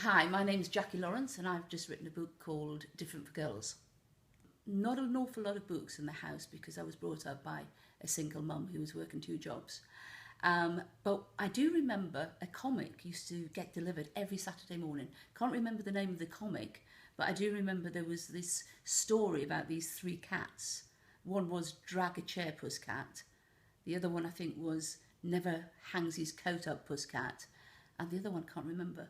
Hi, my name's Jacquie Lawrence and I've just written a book called Different for Girls. Not an awful lot of books in the house because I was brought up by a single mum who was working 2 jobs. But I do remember a comic used to get delivered every Saturday morning. Can't remember the name of the comic, but I do remember there was this story about these 3 cats. One was Drag a Chair Pusscat. The other one I think was Never Hangs His Coat Up Pusscat. And the other one can't remember.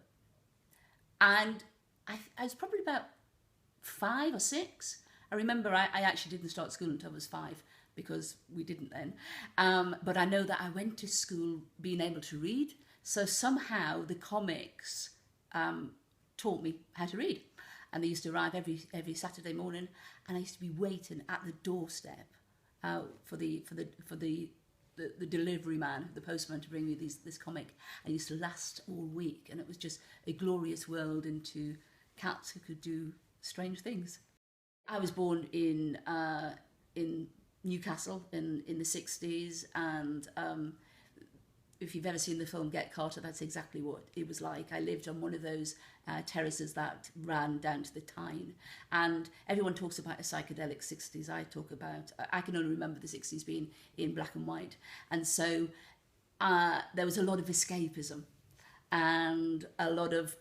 And I was probably about 5 or 6. I remember I actually didn't start school until I was 5 because we didn't then. But I know that I went to school being able to read. So somehow the comics taught me how to read. And they used to arrive every Saturday morning, and I used to be waiting at the doorstep for the delivery man, the postman, to bring me this comic. And it used to last all week, and it was just a glorious world into cats who could do strange things. I was born in Newcastle in the 60s, and if you've ever seen the film Get Carter, that's exactly what it was like. I lived on one of those terraces that ran down to the Tyne, and everyone talks about a psychedelic 60s. I can only remember the 60s being in black and white, and so there was a lot of escapism and a lot of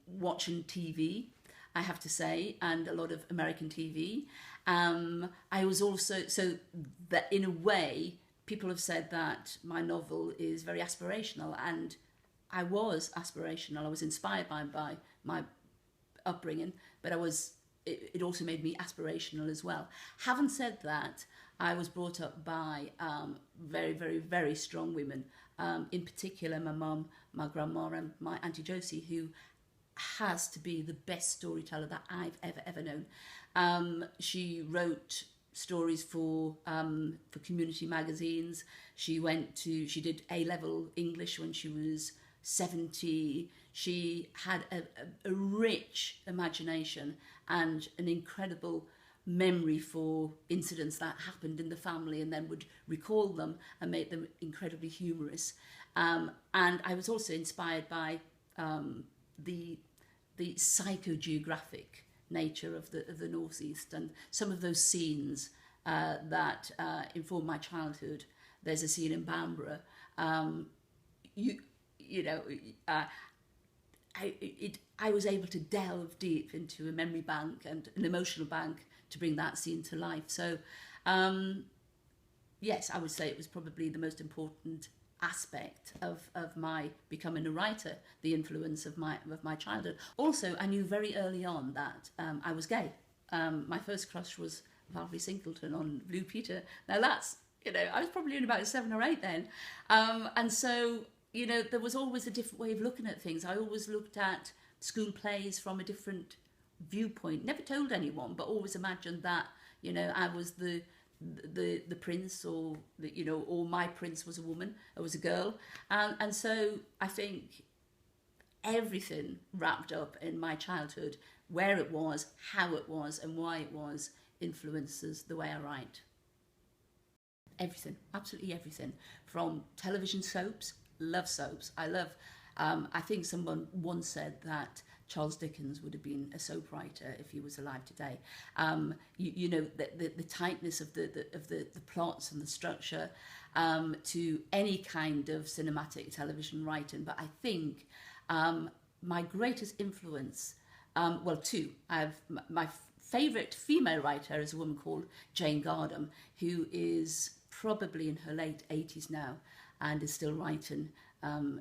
watching TV, I have to say, and a lot of American TV. I was also, so that in a way, people have said that my novel is very aspirational, and I was aspirational. I was inspired by my upbringing, but it also made me aspirational as well. Having said that, I was brought up by very, very, very strong women, in particular my mum, my grandma, and my Auntie Josie, who has to be the best storyteller that I've ever known. She wrote stories for community magazines. She did A-level English when she was 70. She had a rich imagination and an incredible memory for incidents that happened in the family, and then would recall them and make them incredibly humorous. And I was also inspired by the psychogeographic nature of the Northeast, and some of those scenes that informed my childhood. There's a scene in Bamborough. I was able to delve deep into a memory bank and an emotional bank to bring that scene to life. So yes, I would say it was probably the most important aspect of my becoming a writer, the influence of my childhood. Also, I knew very early on that I was gay. My first crush was Valerie Singleton on Blue Peter. Now that's, I was probably only about 7 or 8 then. And so, there was always a different way of looking at things. I always looked at school plays from a different viewpoint. Never told anyone, but always imagined that, I was the prince, or or my prince was a woman, or was a girl. And so I think everything wrapped up in my childhood, where it was, how it was, and why it was, influences the way I write. Everything, absolutely everything. From television soaps, love soaps. I think someone once said that Charles Dickens would have been a soap writer if he was alive today. The tightness of the plots and the structure, to any kind of cinematic television writing. But I think my greatest influence, 2. My favourite female writer is a woman called Jane Gardam, who is probably in her late 80s now and is still writing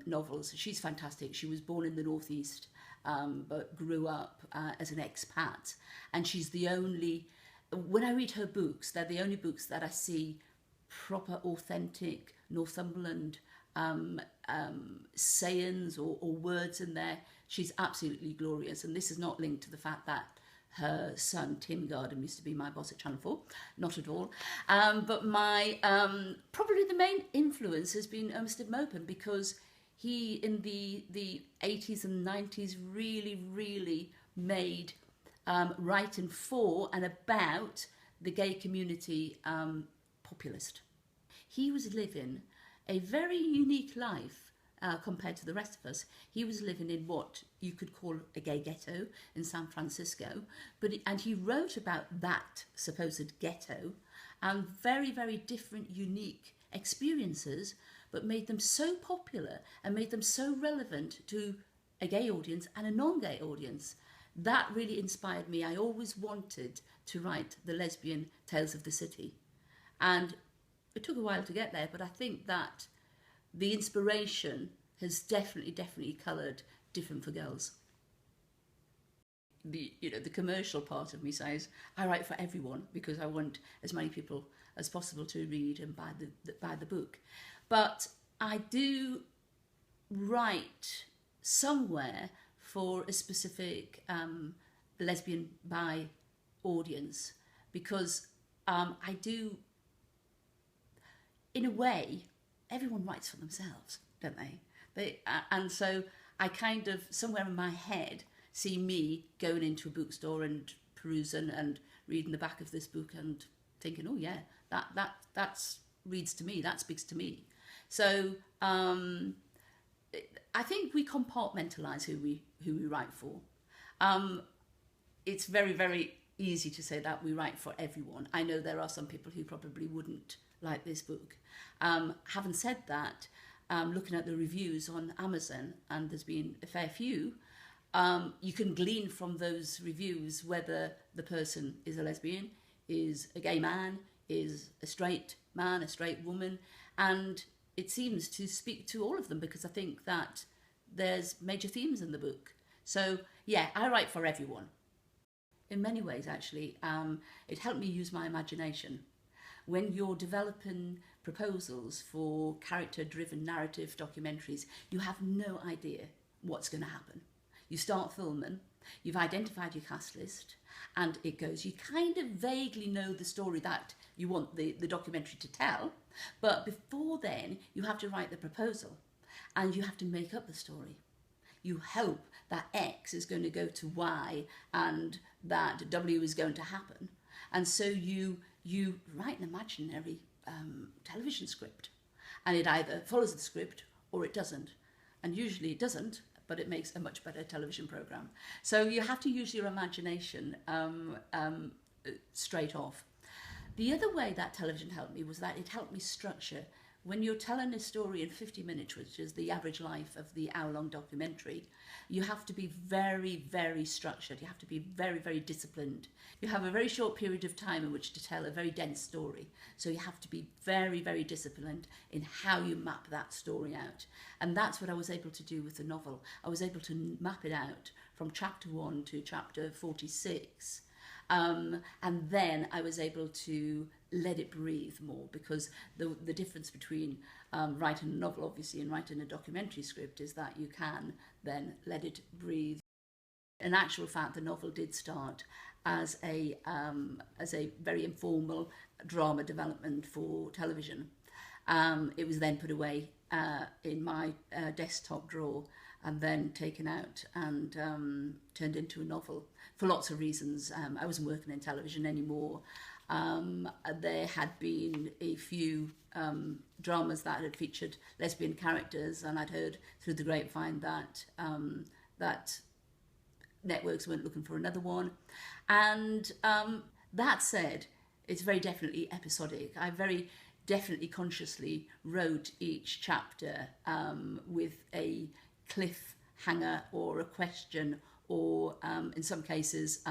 novels. She's fantastic. She was born in the Northeast, but grew up as an expat. And she's the only, when I read her books, they're the only books that I see proper, authentic Northumberland sayings or words in there. She's absolutely glorious. And this is not linked to the fact that her son, Tim Gardam, used to be my boss at Channel 4. Not at all. But my, probably the main influence has been Ermsted Mopin, because he, in the 80s and 90s, really made writing for and about the gay community populist. He was living a very unique life compared to the rest of us. He was living in what you could call a gay ghetto in San Francisco, and he wrote about that supposed ghetto and very, very different, unique experiences, but made them so popular and made them so relevant to a gay audience and a non-gay audience. That really inspired me. I always wanted to write the lesbian tales of the city, and it took a while to get there, but I think that the inspiration has definitely coloured different for girls. The commercial part of me says I write for everyone because I want as many people as possible to read and buy the book, but I do write somewhere for a specific lesbian bi audience, because I do, in a way, everyone writes for themselves, don't they? And so I kind of, somewhere in my head, see me going into a bookstore and perusing and reading the back of this book and thinking, oh yeah, that reads to me, that speaks to me. So I think we compartmentalise who we write for. It's very, very easy to say that we write for everyone. I know there are some people who probably wouldn't like this book. Having said that, looking at the reviews on Amazon, and there's been a fair few, you can glean from those reviews whether the person is a lesbian, is a gay man, is a straight man, a straight woman, and it seems to speak to all of them, because I think that there's major themes in the book. So yeah, I write for everyone. In many ways, actually, it helped me use my imagination. When you're developing proposals for character-driven narrative documentaries, you have no idea what's going to happen. You start filming, you've identified your cast list, and it goes. You kind of vaguely know the story that you want the documentary to tell, but before then, you have to write the proposal, and you have to make up the story. You hope that X is going to go to Y, and that W is going to happen. And so you write an imaginary television script, and it either follows the script or it doesn't. And usually it doesn't, but it makes a much better television program. So you have to use your imagination straight off. The other way that television helped me was that it helped me structure. When you're telling a story in 50 minutes, which is the average life of the hour-long documentary, you have to be very, very structured. You have to be very, very disciplined. You have a very short period of time in which to tell a very dense story. So you have to be very, very disciplined in how you map that story out. And that's what I was able to do with the novel. I was able to map it out from chapter 1 to chapter 46. And then I was able to let it breathe more, because the difference between writing a novel, obviously, and writing a documentary script is that you can then let it breathe. In actual fact, the novel did start as a very informal drama development for television. It was then put away in my desktop drawer, and then taken out and turned into a novel for lots of reasons. I wasn't working in television anymore. There had been a few dramas that had featured lesbian characters, and I'd heard through the grapevine that that networks weren't looking for another one. And that said, it's very definitely episodic. I very definitely consciously wrote each chapter with a cliffhanger or a question, or in some cases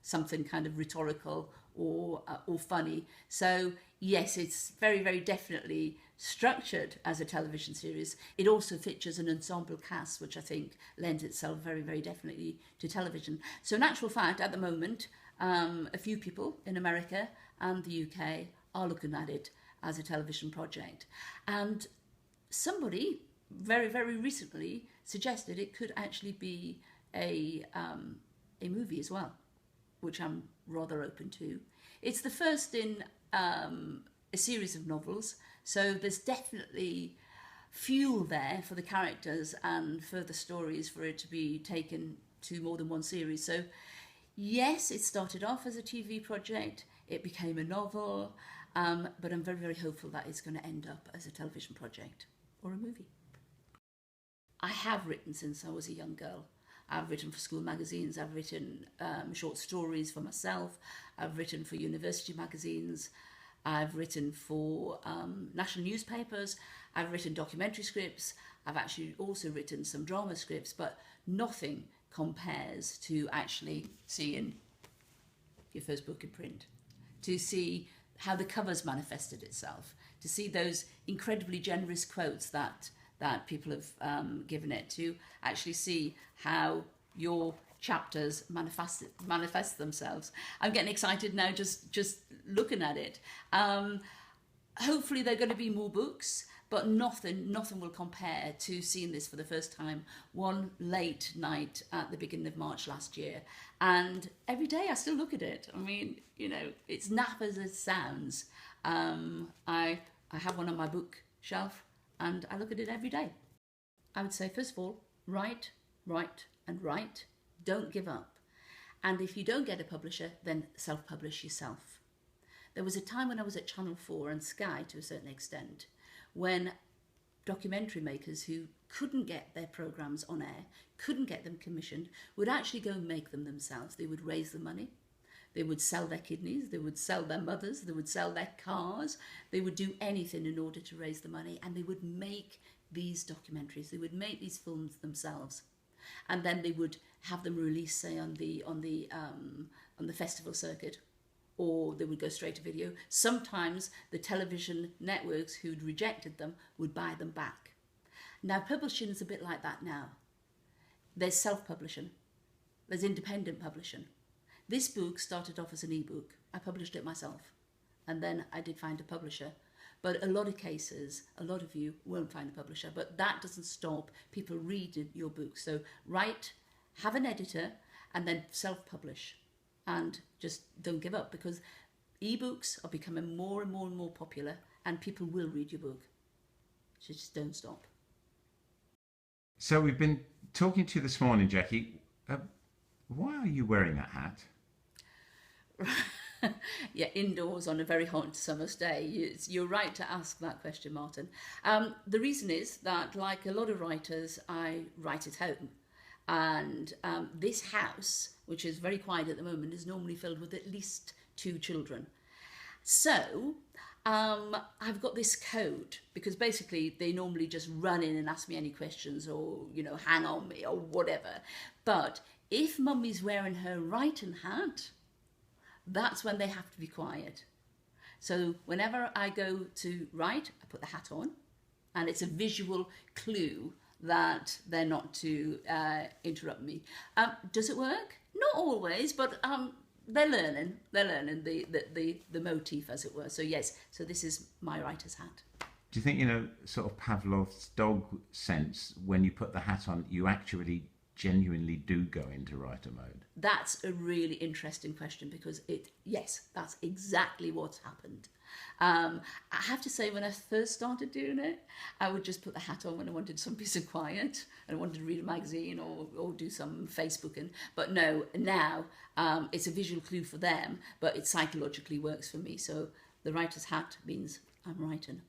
something kind of rhetorical or funny. So yes, it's very, very definitely structured as a television series. It also features an ensemble cast, which I think lends itself very, very definitely to television. So in actual fact, at the moment, a few people in America and the UK are looking at it as a television project. And somebody very, very recently suggested it could actually be a movie as well, which I'm rather open to. It's the first in a series of novels, so there's definitely fuel there for the characters and further stories for it to be taken to more than one series. So yes, it started off as a TV project, it became a novel, but I'm very, very hopeful that it's going to end up as a television project or a movie. I have written since I was a young girl. I've written for school magazines, I've written short stories for myself, I've written for university magazines, I've written for national newspapers, I've written documentary scripts, I've actually also written some drama scripts, but nothing compares to actually seeing your first book in print, to see how the covers manifested itself, to see those incredibly generous quotes that people have given it, to actually see how your chapters manifest themselves. I'm getting excited now just looking at it. Hopefully there are going to be more books, but nothing will compare to seeing this for the first time one late night at the beginning of March last year. And every day I still look at it. I mean, you know, it's naff as it sounds. I have one on my bookshelf and I look at it every day. I would say, first of all, write, and write. Don't give up. And if you don't get a publisher, then self-publish yourself. There was a time when I was at Channel 4 and Sky, to a certain extent, when documentary makers who couldn't get their programmes on air, couldn't get them commissioned, would actually go and make them themselves. They would raise the money. They would sell their kidneys, they would sell their mothers, they would sell their cars, they would do anything in order to raise the money, and they would make these documentaries, they would make these films themselves. And then they would have them released, say, on the festival circuit, or they would go straight to video. Sometimes the television networks who'd rejected them would buy them back. Now, publishing is a bit like that now. There's self-publishing, there's independent publishing. This book started off as an ebook. I published it myself, and then I did find a publisher. But a lot of cases, a lot of you won't find a publisher, but that doesn't stop people reading your book. So write, have an editor, and then self-publish. And just don't give up, because ebooks are becoming more and more and more popular, and people will read your book. So just don't stop. So we've been talking to you this morning, Jackie. Why are you wearing that hat? Yeah, indoors on a very hot summer's day. You're right to ask that question, Martin. The reason is that, like a lot of writers, I write at home. And this house, which is very quiet at the moment, is normally filled with at least 2 children. So I've got this code, because basically they normally just run in and ask me any questions, or, you know, hang on me or whatever. But if mummy's wearing her writing hat, that's when they have to be quiet. So whenever I go to write, I put the hat on, and it's a visual clue that they're not to interrupt me. Does it work? Not always, but they're learning. They're learning the motif, as it were. So yes, so this is my writer's hat. Do you think, you know, sort of Pavlov's dog sense, when you put the hat on, you actually genuinely do go into writer mode? That's a really interesting question, because yes, that's exactly what's happened. I have to say, when I first started doing it, I would just put the hat on when I wanted some peace and quiet, and I wanted to read a magazine or do some Facebooking. But no, now it's a visual clue for them, but it psychologically works for me. So the writer's hat means I'm writing.